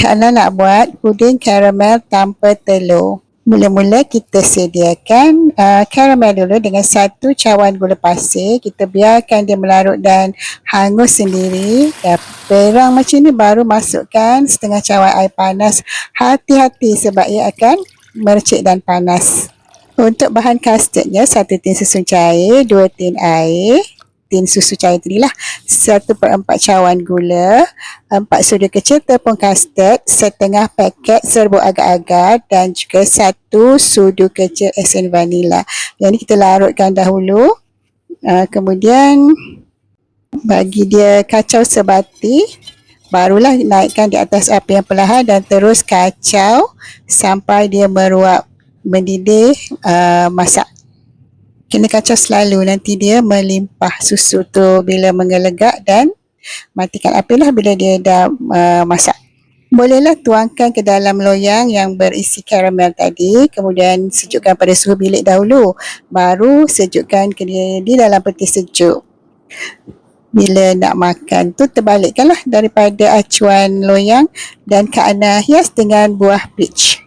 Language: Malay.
Kalau nak buat puding karamel tanpa telur, mula-mula kita sediakan karamel dulu dengan 1 cawan gula pasir. Kita biarkan dia melarut dan hangus sendiri. Dah perang macam ni baru masukkan setengah cawan air panas. Hati-hati sebab ia akan mercik dan panas. Untuk bahan custardnya, 1 tin susu cair, 2 tin air, tin susu cair tadi lah, 1/4 cawan gula, 4 sudu kecil tepung custard, setengah paket serbuk agar-agar dan juga 1 sudu kecil esen vanila. Yang ni kita larutkan dahulu, kemudian bagi dia kacau sebati, barulah naikkan di atas api yang perlahan dan terus kacau sampai dia meruap, mendidih. Masak, kena kacau selalu, nanti dia melimpah susu tu bila mengelegak, dan matikan api lah bila dia dah masak. Bolehlah tuangkan ke dalam loyang yang berisi karamel tadi, kemudian sejukkan pada suhu bilik dahulu, baru sejukkan ke dia di dalam peti sejuk. Bila nak makan tu terbalikkanlah daripada acuan loyang dan Kak Ana hias dengan buah peach.